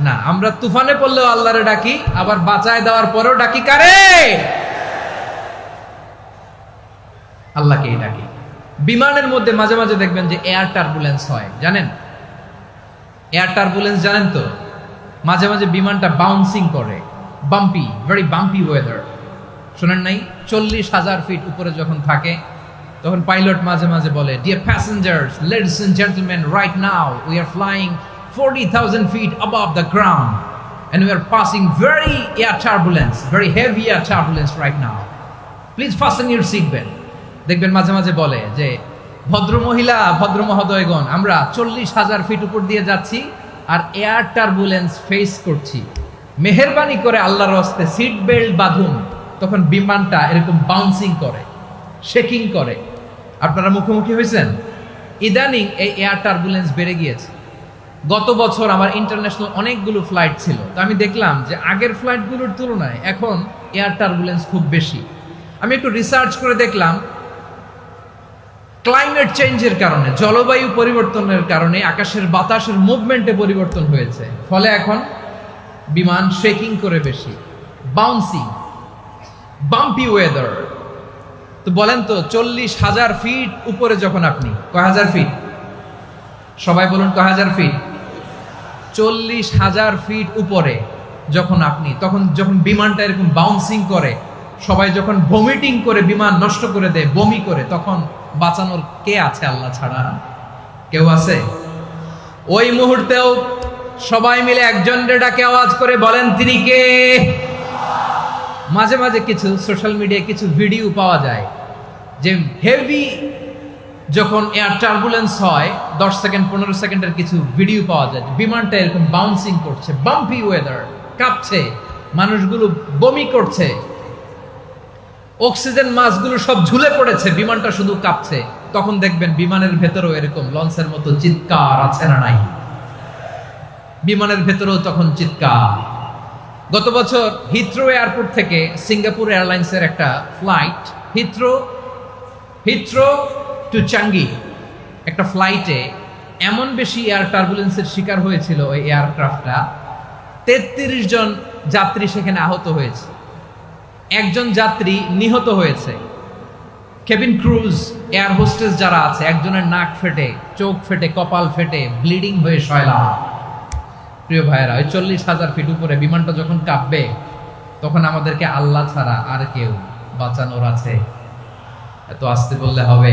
না, আমরা তুফানে পড়লেও আল্লাহরে ডাকি, আবার বাঁচায় দেওয়ার পরেও ডাকি কারে? আল্লাহকেই ডাকি। বিমানের মধ্যে মাঝে মাঝে দেখবেন যে এয়ার টার্বুলেন্স হয়, জানেন? এয়ার টার্বুলেন্স জানেন তো? মাঝে মাঝে বিমানটা বাউন্সিং করে, বাম্পি, ভেরি বাম্পি ওয়েদার। শোনেন নাই? 40,000 ফিট উপরে যখন থাকে, তখন পাইলট মাঝে মাঝে বলে, dear passengers, ladies and gentleman, right now we are flying 40,000 feet above the ground and we are passing very air turbulence, very heavy air turbulence right now. Please fasten your seat belt. দেখবেন মাঝে মাঝে বলে যে, ভদ্র মহিলা, ভদ্র মহোদয়গণ, আমরা 40,000 ফিট উপর দিয়ে যাচ্ছি আর এয়ার টার্বুলেন্স ফেস করছি, মেহেরবানি করে আল্লাহর রাস্তে সিট বেল্ট বাঁধুন। তখন বিমানটা এরকম বাউন্সিং করে, শেকিং করে। আপনারা মুখোমুখি হয়েছেন? ইদানিং এই এয়ার টার্বুলেন্স বেড়ে গিয়েছে। গত বছর আমার ইন্টারন্যাশনাল অনেকগুলো ফ্লাইট ছিল, তো আমি দেখলাম যে আগের ফ্লাইটগুলোর তুলনায় এখন এয়ার টার্বুলেন্স খুব বেশি। আমি একটু রিসার্চ করে দেখলাম, ক্লাইমেট চেঞ্জের কারণে, জলবায়ু পরিবর্তনের কারণে আকাশের বাতাসের মুভমেন্টে পরিবর্তন হয়েছে, ফলে এখন বিমান শেকিং করে বেশি, বাউন্সিং, বাম্পি ওয়েদার। তো বলেন তো, 40,000 ফিট উপরে যখন আপনি, কয় হাজার ফিট? সবাই বলুন, কয় হাজার ফিট? 40,000 ফিট উপরে যখন আপনি, তখন যখন বিমানটা এরকম বাউন্সিং করে, সবাই যখন ভমিটিং করে বিমান নষ্ট করে দেয়, বমি করে, তখন বাঁচানোর কে আছে আল্লাহ ছাড়া? কেউ আছে? ওই মুহূর্তেও সবাই মিলে একজনের ডাকে আওয়াজ করে বলেন, তিনি কে? মাঝে মাঝে কিছু সোশ্যাল মিডিয়ায় কিছু ভিডিও পাওয়া যায় যে হেভি যখন এয়ার টার্বুলেন্স হয়, 10 সেকেন্ড 15 সেকেন্ডের কিছু ভিডিও পাওয়া যায়, বিমানটা এরকম বাউন্সিং করছে, বাম্পি ওয়েদার, কাঁপছে, মানুষগুলো বমি করছে। অক্সিজেন মাস্কগুলো সব ঝুলে পড়েছে, বিমানটা শুধু কাঁপছে। তখন দেখবেন বিমানের ভেতরেও এরকম লঞ্চের মতো চিৎকার আছে না নাই? বিমানের ভেতরেও তখন চিৎকার। গত বছর হিথ্রো এয়ারপোর্ট থেকে সিঙ্গাপুর এয়ারলাইন্সের একটা ফ্লাইট, হিথ্রো টু চাঙ্গি, একটা ফ্লাইটে এমন বেশি এয়ার টার্বুলেন্সের শিকার হয়েছিল ওই এয়ারক্রাফটটা, 33 জন যাত্রী সেখানে আহত হয়েছে, একজন যাত্রী নিহত হয়েছে। কেবিন ক্রুজ, এয়ার হোস্টেস যারা আছে, একজনের নাক ফেটে, চোখ ফেটে, কপাল ফেটে, ব্লিডিং হয়ে শয়লা। প্রিয় ভাইয়েরা, ওই 40,000 ফিট উপরে বিমানটা যখন কাঁপবে, তখন আমাদেরকে আল্লাহ ছাড়া আর কেউ বাঁচানোর আছে? এত আসতে বললে হবে?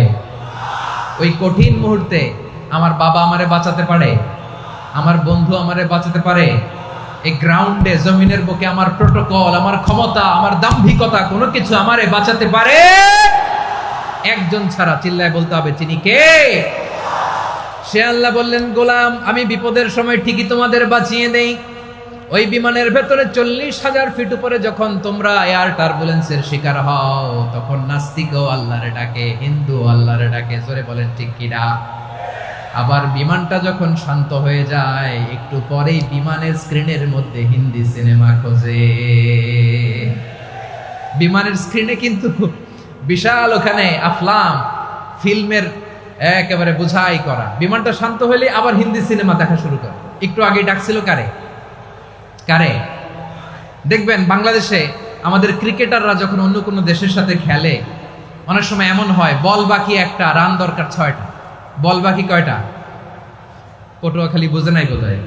ওই কঠিন মুহূর্তে আমার বাবা আমারে বাঁচাতে পারে, আমার বন্ধু আমারে বাঁচাতে পারে। এই গ্রাউন্ডে, জমিনের বুকে আমার প্রোটোকল, আমার ক্ষমতা, আমার দাম্ভিকতা, কোনো কিছু আমারে বাঁচাতে পারে একজন ছাড়া। চিল্লায় বলতে হবে, তিনি কে? সে আল্লাহ বললেন, গোলাম আমি বিপদের সময় ঠিকই তোমাদের বাঁচিয়ে দেই। ওই বিমানের ভেতরে 40,000 ফিট উপরে যখন তোমরা এয়ার টার্বুলেন্সের শিকার হও, তখন নাস্তিকও আল্লাহরে ডাকে, হিন্দু আল্লাহরে ডাকে। জোরে বলেন ঠিক কিনা? আবার বিমানটা যখন শান্ত হয়ে যায়, একটু পরেই বিমানের স্ক্রিনের মধ্যে হিন্দি সিনেমা খোঁজে। বিমানের স্ক্রিনে কিন্তু বিশাল ওখানে আফলাম ফিল্মের একেবারে বোঝাই করা। বিমানটা শান্ত হলে আবার হিন্দি সিনেমা দেখা শুরু করে। একটু আগে ডাকছিল কারে? দেখবেন বাংলাদেশে আমাদের ক্রিকেটাররা যখন অন্য কোনো দেশের সাথে খেলে, অনেক সময় এমন হয়, বল বাকি একটা, রান দরকার 6টা। বল বাকি কয়টা? পটুয়াখালী বুঝে নাই বোধহয়।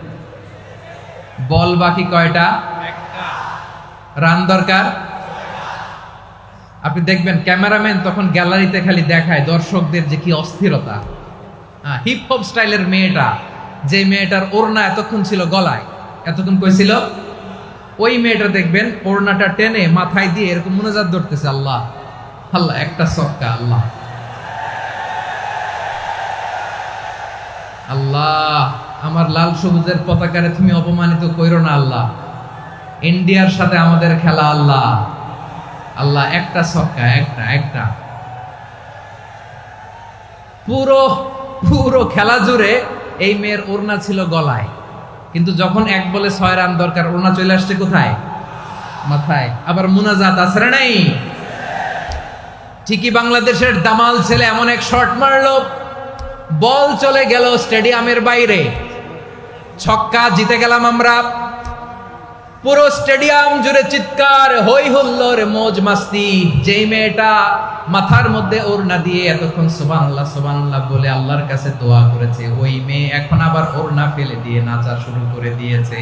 বল বাকি কয়টা? রান দরকার। আপনি দেখবেন ক্যামেরাম্যান তখন গ্যালারিতে খালি দেখায় দর্শকদের যে কি অস্থিরতা। হিপ হপ স্টাইলের মেয়েটা, যে মেয়েটার ওড়না এতক্ষণ ছিল গলায়, এতক্ষণ কইছিল, ওই মেয়েটা দেখবেন ওড়নাটা টেনে মাথায় দিয়ে এরকম মুনাজাত ধরতেছে, আল্লাহ আল্লাহ, একটা সক্কা, আল্লাহ আল্লাহ, আমার লাল সবুজের পতাকারে তুমি অপমানিত কইরো না আল্লাহ, ইন্ডিয়ার সাথে আমাদের খেলা আল্লাহ আল্লাহ, একটা সক্কা, একটা। পুরো খেলা জুড়ে এই মেয়ের ওড়না ছিল গলায়, কিন্তু যখন 1 বলে 6 রান দরকার, ওড়না চলে আসছে কোথায়? মাথায়। আবার মুনাজাত আছে না নাই? ঠিকই বাংলাদেশের দামাল ছেলে এমন এক শট মারলো, বল চলে গেল স্টেডিয়ামের বাইরে, ছক্কা, জিতে গেলাম আমরা। পুরো স্টেডিয়াম জুড়ে চিৎকার, হই হুল্লোড়, মৌজ মাস্তি। যেই মেয়েটা মাথার মধ্যে ওড়না দিয়ে এতক্ষণ সুবহানাল্লাহ সুবহানাল্লাহ বলে আল্লাহর কাছে দোয়া করেছে, ওই মেয়ে এখন আবার ওড়না ফেলে দিয়ে নাচা শুরু করে দিয়েছে।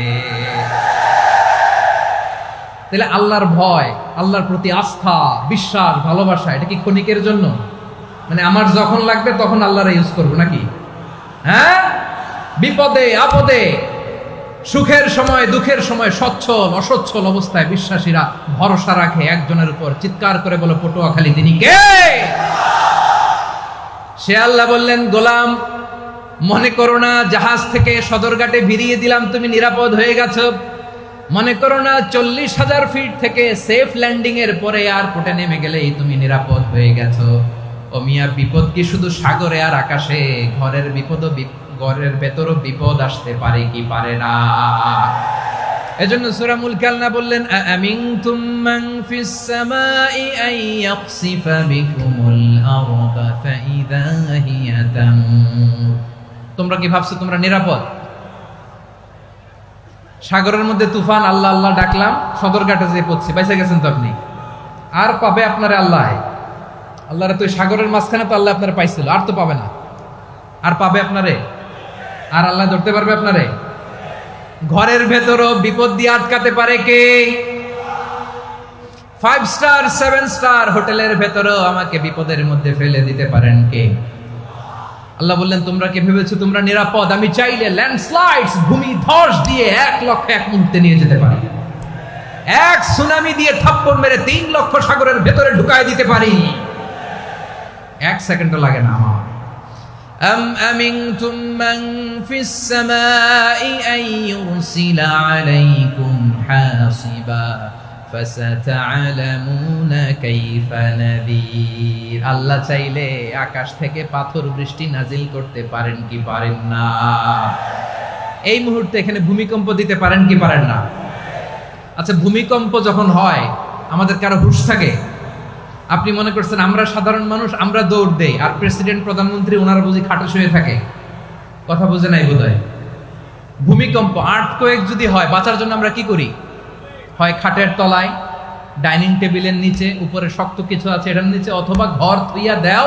তাহলে আল্লাহর ভয়, আল্লাহর প্রতি আস্থা, বিশ্বাস, ভালোবাসা, এটা কি ক্ষণিকের জন্য? মানে আমার যখন লাগবে তখন আল্লাহরা ইউজ করবো নাকি? হ্যাঁ, বিপদে আপদে, সুখের সময় দুঃখের সময়, সচ্ছল অসচ্ছল অবস্থায় বিশ্বাসীরা ভরসা রাখে একজনের উপর। চিৎকার করে বলো, পটুয়াখালী তিনি কে? সে আল্লাহ বললেন, গোলাম মনে করো না জাহাজ থেকে সদরঘাটে ভিড়িয়ে দিলাম, তুমি নিরাপদ হয়ে গেছো। মনে করো না 40,000 ফিট থেকে সেফ ল্যান্ডিং এর পরে এয়ারপোর্টে নেমে গেলেই তুমি নিরাপদ হয়ে গেছো। ও মিয়া, বিপদ কি শুধু সাগরে আর আকাশে? ঘরের ভেতরও বিপদ আসতে পারে কি পারে না? এজন্য সূরা মুলক আল্লাহ বললেন, আমিনতুম মান ফিস সামাই আন ইয়াখসিফা বিকুমুল আরদা ফাইযা হিয়া তামুর। তোমরা কি ভাবছো তোমরা নিরাপদ? সাগরের মধ্যে তুফান, আল্লাহ আল্লাহ ডাকলাম, সদরঘাটে যেয়ে পড়ছি, বাইসা গেছেন তো আপনি। আর পাবে আপনারে আল্লাহ? আল্লাহরে তো সাগরের মাঝখানে তো আল্লাহ আপনারে পাইছিল, আর তো পাবে না। আর পাবে আপনারে? আর আল্লাহ ধরতে পারবে আপনারে? ঘরের ভেতরও বিপদ দিয়ে আটকাতে পারে কে? 5 স্টার 7 স্টার হোটেলের ভেতরেও আমাকে বিপদের মধ্যে ফেলে দিতে পারেন কে? আল্লাহ বললেন, তোমরা কি ভেবেছো তোমরা নিরাপদ? আমি চাইলে ল্যান্ডস্লাইডস, ভূমি ধস দিয়ে 1 লক্ষ 1 মুহূর্তে নিয়ে যেতে পারি। এক সুনামি দিয়ে থাপ্পড় মেরে 3 লক্ষ সাগরের ভেতরে ঢুকায় দিতে পারি। 1 সেকেন্ডও লাগে না আমার। أم أمنتم من في السماء أن يرسل عليكم حاصبا ফাসাতা'লামুনা কাইফা নাযীর। আল্লাহ চাইলে আকাশ থেকে পাথর বৃষ্টি নাজিল করতে পারেন কি পারেন না? এই মুহূর্তে এখানে ভূমিকম্প দিতে পারেন কি পারেন না? আচ্ছা, ভূমিকম্প যখন হয় আমাদের কারো হুঁশ থাকে? আপনি মনে করছেন আমরা সাধারণ মানুষ, আমরা দৌড় দেই, আর প্রেসিডেন্ট প্রধানমন্ত্রী ওনারা বুঝি খাটো শুয়ে থাকে? কথা বুঝে নাই বোধহয়। ভূমিকম্প, আর্থকোয়েক যদি হয়, বাঁচার জন্য আমরা কি করি? হয় খাটের তলায়, ডাইনিং টেবিলের নিচে, উপরে শক্ত কিছু আছে এটার নিচে, অথবা ঘর থুইয়া দেও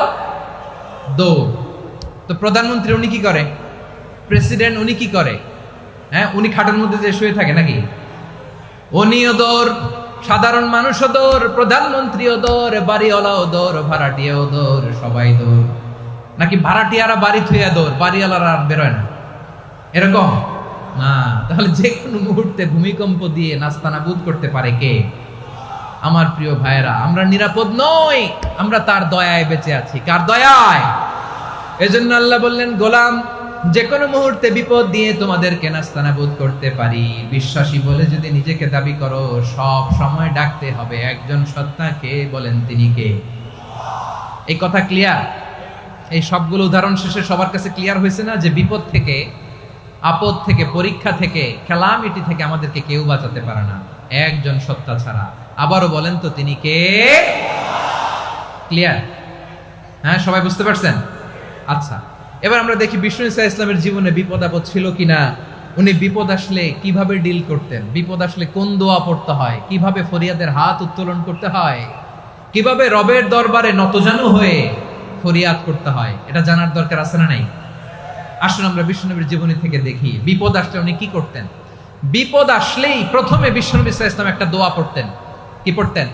দৌড়। তো প্রধানমন্ত্রী উনি কি করে? প্রেসিডেন্ট উনি কি করে? হ্যাঁ, উনি খাটের মধ্যে যে শুয়ে থাকে নাকি? উনিও দৌড়, সাধারণ মানুষও দৌড়, প্রধানমন্ত্রীও দৌড়, বাড়িওয়ালাও দৌড়, ভাড়াটিয়াও দৌড়, সবাই দৌড়। নাকি ভাড়াটিয়ারা বাড়ি থুইয়া দৌড়, বাড়িওয়ালারা আর বেরোয় না? এরকম না। তাহলে যে কোনো মুহূর্তে ভূমিকম্প দিয়ে নাস্তানাবুদ করতে পারে কে? আমার প্রিয় ভাইয়েরা, আমরা নিরাপদ নই, আমরা তার দয়ায় বেঁচে আছি। কার দয়ায়? এজন্য আল্লাহ বললেন, গোলাম, যে কোনো মুহূর্তে বিপদ দিয়ে তোমাদেরকে নাস্তানাবুদ করতে পারি। বিশ্বাসী বলে যদি নিজেকে দাবি করো, সব সময় ডাকতে হবে একজন সত্তাকে। বলেন তিনি কে? এই কথা ক্লিয়ার? এই সবগুলো উদাহরণ শেষে সবার কাছে ক্লিয়ার হয়েছে না যে বিপদ থেকে, আপদ থেকে, পরীক্ষা থেকে, ক্যালামিটি থেকে আমাদেরকে কেউ বাঁচাতে পারে না একজন সত্তা ছাড়া। আবারও বলেন তো তিনি কে? ক্লিয়ার? হ্যাঁ, সবাই বুঝতে পারছেন? আচ্ছা, এবার আমরা দেখি বিষ্ণু ঈসা ইসলামের জীবনে বিপদ আপদ ছিল কিনা। উনি বিপদ আসলে কিভাবে ডিল করতেন, বিপদ আসলে কোন দোয়া পড়তে হয়, কিভাবে ফরিয়াদের হাত উত্তোলন করতে হয়, কিভাবে রবের দরবারে নতজানু হয়ে ফরিয়াদ করতে হয়, এটা জানার দরকার আছে না নাই? আসুন আমরা বিশ্বনবীর জীবনী থেকে দেখি বিপদ আসলে উনি কি করতেন। বিপদ আসলেই প্রথমে বিশ্বনবী সাল্লাল্লাহু আলাইহি ওয়াসাল্লাম একটা দোয়া পড়তেন। কি পড়তেন?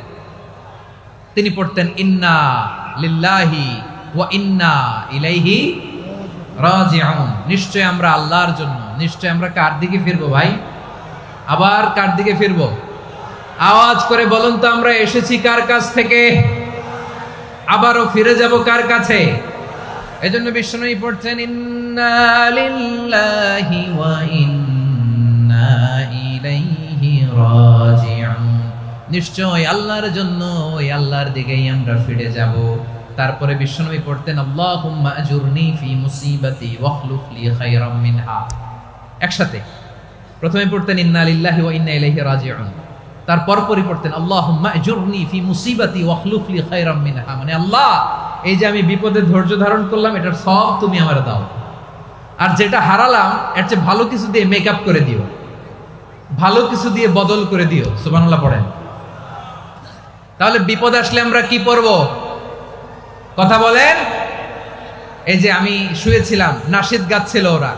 তিনি পড়তেন, ইন্না লিল্লাহি ওয়া ইন্না ইলাইহি রাজিউন। নিশ্চয় আমরা আল্লাহর জন্য, নিশ্চয় আমরা কার দিকে ফিরবো ভাই? আবার কার দিকে ফিরবো? আওয়াজ করে বলুন তো, আমরা এসেছি কার কাছ থেকে, আবারও ফিরে যাব কার কাছে? এজন্য বিষ্ণুই পড়ছেন, ইন্না লিল্লাহি ওয়া ইন্না ইলাইহি রাজিউন। নিশ্চয় আল্লাহর জন্য, ওই আল্লাহর দিকেই আমরা ফিরে যাব। তারপরে বিশ্বনবী পড়তেন, আল্লাহুম্মা আজুরনি ফি মুসিবাতি ওয়াখলুফ লি খায়রাম মিনহা। একসাথে প্রথমে পড়তেন ইন্না লিল্লাহি ওয়া ইন্না ইলাইহি রাজিউন, তারপর পরে পড়তেন আল্লাহুম্মা আজুরনি ফি মুসিবাতি ওয়াখলুফ লি খায়রাম মিনহা। মানে আল্লাহ, এই যে আমি বিপদে ধৈর্য ধারণ করলাম, এটার সব তুমি আমারে দাও, আর যেটা হারালাম এর চেয়ে ভালো কিছু দিয়ে মেকআপ করে দিও, ভালো কিছু দিয়ে বদল করে দিও। সুবহানাল্লাহ পড়েন। তাহলে বিপদ আসলে আমরা কি পড়ব? কথা বলেন। এই যে আমি শুয়েছিলাম, নাশিদ গাচ্ছিল ওরা,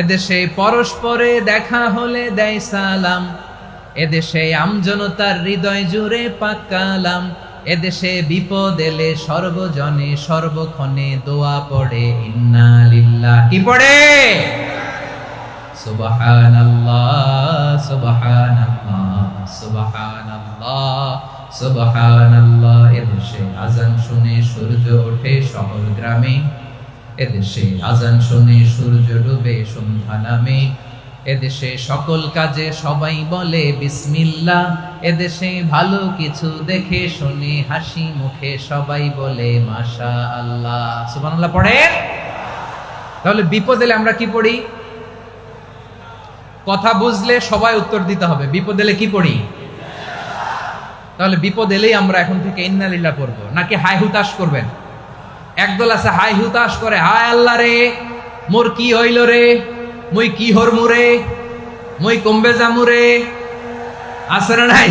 এদেশে পরস্পরে দেখা হলে দেয় সালাম, এদেশে আমজনতার হৃদয় জুড়ে পাকালাম, এদেশে বিপদ এলে সর্বজনে সর্বক্ষণে দোয়া পড়ে ইন্না লিল্লাহ। কি পড়ে? সুবহানাল্লাহ সুবহানাল্লাহ সুবহানাল্লাহ সুবহানাল্লাহ। এদেশে আজান শুনে সূর্য ওঠে শহর গ্রামে, এদেশে আজান শুনে সূর্য ডুবে সন্ধ্যা নামে, এদেশে সকল কাজে সবাই বলে বিসমিল্লাহ, এদেশে ভালো কিছু দেখে শুনে হাসি মুখে সবাই বলে মাশাআল্লাহ। সুবহানাল্লাহ পড়েন। তাহলে বিপদ এলে আমরা কি পড়ি? কথা বুঝলে সবাই উত্তর দিতে হবে। বিপদ এলে কি পড়ি? তাহলে বিপদ এলেই আমরা এখন থেকে ইন্না লিল্লাহ পড়বো, নাকি হাই হুতাশ করবেন? একদল আছে হাই হুতাশ করে, হায় আল্লাহ রে মোর কি হইল রে, মুই কি হরমু রে, মুই কমবে জামু রে, আছে না নাই?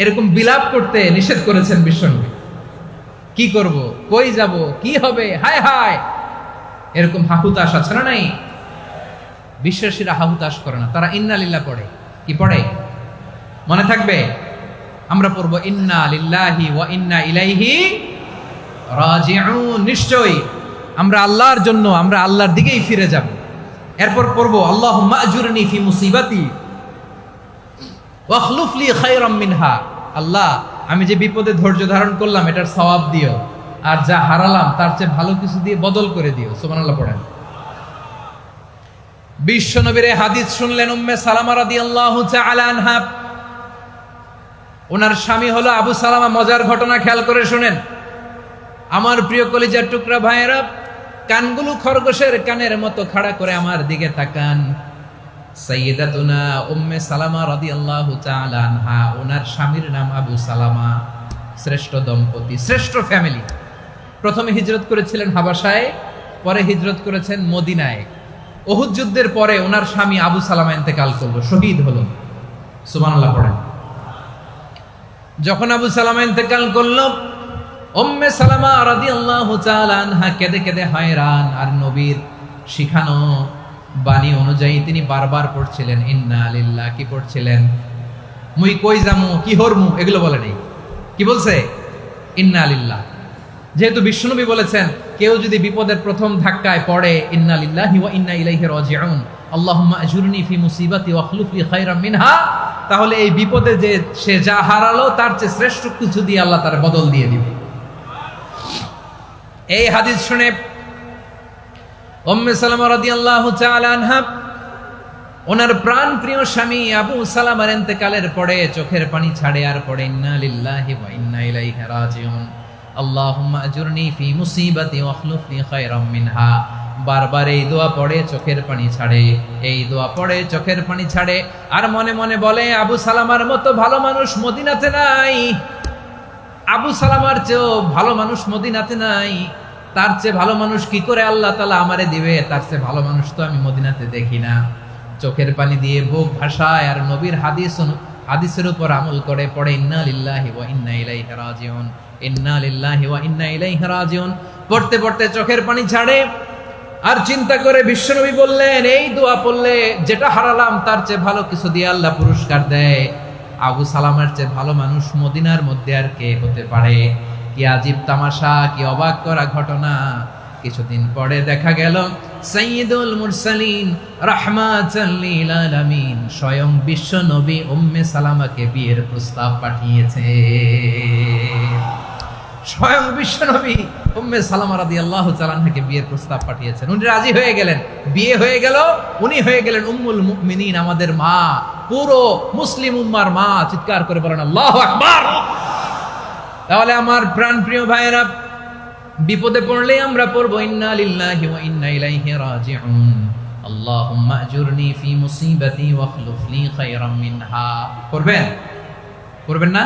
এরকম বিলাপ করতে নিষেধ করেছেন বিশ্বনবী। কি করব, কই যাব, কি হবে, হায় হায়, এরকম হাহুতাশ আছে না নাই? বিশ্বাসীরা হাহুতাশ করে না, তারা ইন্না লিল্লাহ পড়ে। কি পড়ে মনে থাকবে? আমরা পড়বো ইন্না লিল্লাহি ওয়া ইন্না ইলাইহি রাজিউন। নিশ্চয়ই আমরা আল্লাহর জন্য, আমরা আল্লাহর দিকেই ফিরে যাব। এরপর পড়বো আল্লাহুম্মা আজুরনি ফি মুসিবাতি ওয়াখলুফ লি খায়রাম মিনহা। আল্লাহ, আমি যে বিপদে ধৈর্য ধারণ করলাম এটার সওয়াব দিও, আর যা হারালাম তার চেয়ে ভালো কিছু দিয়ে বদল করে দিও। সুবহানাল্লাহ পড়েন। বিশ্ব নবীর হাদিস শুনলেন উম্মে সালামা রাদিয়াল্লাহু তাআলা আনহা। ওনার স্বামী হলো আবু সালামা। মজার ঘটনা খেয়াল করে শুনেন আমার প্রিয় কলিজার টুকরা ভাইয়েরা, কানগুলো খরগোশের কানের মতো খাড়া করে আমার দিকে তাকান। সাইয়্যিদাতুনা উম্মে সালামা রাদিয়াল্লাহু তাআলা আনহা, ওনার স্বামীর নাম আবু সালামা। শ্রেষ্ঠ দম্পতি, শ্রেষ্ঠ ফ্যামিলি। প্রথমে হিজরত করেছিলেন হাবাসায়, পরে হিজরত করেছেন মদিনায়। উহুদ যুদ্ধের পরে ওনার স্বামী আবু সালামা ইন্তেকাল করলো, শহীদ হলো। সুবহানাল্লাহ পড়েন। যখন আবু সালামা ইন্তেকাল করলো, উম্মে সালামা রাদিয়াল্লাহু তাআলা আনহা কেঁদে কেঁদে হয়রান। আর নবীর শিখানো বাণী অনুযায়ী তিনি বারবার পড়ছিলেন ইন্না লিল্লাহ। কি পড়ছিলেন? মুই কই যামু, কি হরমু, এগুলো বলে নেই। কি বলছে? ইন্না লিল্লাহ। যেহেতু বিশ্বনবী বলেছেন কেউ যদি বিপদের প্রথম ধাক্কায় পড়ে ইন্না লিল্লাহি ওয়া ইন্না ইলাইহি রাজিউন, আল্লাহুম্মা আজুরনি ফি মুসিবাতি ওয়া আখলুফ লি খায়রাম মিনহা, তাহলে এই বিপদে যে সে যা হারালো তার চেয়ে শ্রেষ্ঠ কিছু দিয়ে আল্লাহ তার বদল দিয়ে দিবে। এই হাদিস শুনে উম্মে সালামা রাদিয়াল্লাহু তাআলা আনহা ওনার প্রাণ প্রিয় স্বামী আবু সালামার ইন্তেকালের পরে চোখের পানি ছাড়ে আর পড়ে ইন্না লিল্লাহি ওয়া ইন্না ইলাইহি রাজিউন, আল্লাহুম্মা আজুরনি ফি মুসিবাতি ওয়া আখলুফ লি খায়রাম মিনহা। বারবার এই দোয়া পড়ে চোখের পানি ছাড়ে, এই দোয়া পড়ে চোখের পানি ছাড়ে, আর মনে মনে বলে আবু সালামার মতো ভালো মানুষ মদিনাতে নাই, আবু সালামার চেয়েও ভালো মানুষ মদিনাতে নাই, তার চেয়ে ভালো মানুষ কি করে আল্লাহ তাআলা আমারে দিবে, তার চেয়ে ভালো মানুষ তো আমি মদিনাতে দেখি না। চোখের পানি দিয়ে বুক ভাসায় আর নবীর হাদিসের উপর আমল করে পড়ে ইন্না লিল্লাহি ওয়া ইন্না ইলাইহি রাজিউন, ইন্না লিল্লাহি ওয়া ইন্না ইলাইহি রাজিউন। পড়তে পড়তে চোখের পানি ছাড়ে আর চিন্তা করে বিশ্বনবী বললেন এই দোয়া পড়লে যেটা হারালাম তার চেয়ে ভালো কিছু দিয়ে আল্লাহ পুরস্কার দেয়। আবু সালামার চেয়ে ভালো মানুষ মদিনার মধ্যে আর কে হতে পারে? কি আজীব তামাশা, কি অবাক করা ঘটনা। কিছুদিন পরে দেখা গেল সাইয়্যিদুল মুরসালিন রাহমাতাল লিল আলামিন স্বয়ং বিশ্ব নবী উম্মে সালামাকে বিয়ের প্রস্তাব পাঠিয়েছে। স্বয়ং বিশ্ব নবী উম্মে সালামা রাদিয়াল্লাহু তাআলা আনহাকে বিয়ের প্রস্তাব পাঠিয়েছেন। উনি রাজি হয়ে গেলেন, বিয়ে হয়ে গেল, উনি হয়ে গেলেন উম্মুল মুমিনিন, আমাদের মা, পুরো মুসলিম উম্মার মা। চিৎকার করে বলেন আল্লাহু আকবার। তাহলে আমার প্রাণ প্রিয় ভাইয়েরা, বিপদে পড়লে আমরা পড়বো ইন্না লিল্লাহি ওয়া ইন্না ইলাইহি রাজিউন, আল্লাহুম্মা আজুরনি ফি মুসিবাতি ওয়া আখলুফ লি খায়রাম মিনহা। পড়বেন? পড়বেন না?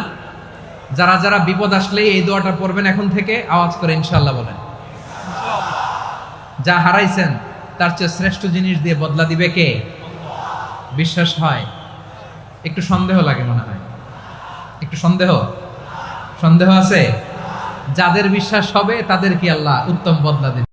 যারা যারা বিপদ আসলে এই দোয়াটা পড়বেন এখন থেকে আওয়াজ করে ইনশাআল্লাহ বলেন। যা হারাইছেন তার চেয়ে শ্রেষ্ঠ জিনিস দিয়ে বদলা দিবে কে? বিশ্বাস হয়? একটু সন্দেহ লাগে মনে হয়, একটু সন্দেহ আছে। যাদের বিশ্বাস হবে তাদের কি আল্লাহ উত্তম বদলা দেবে।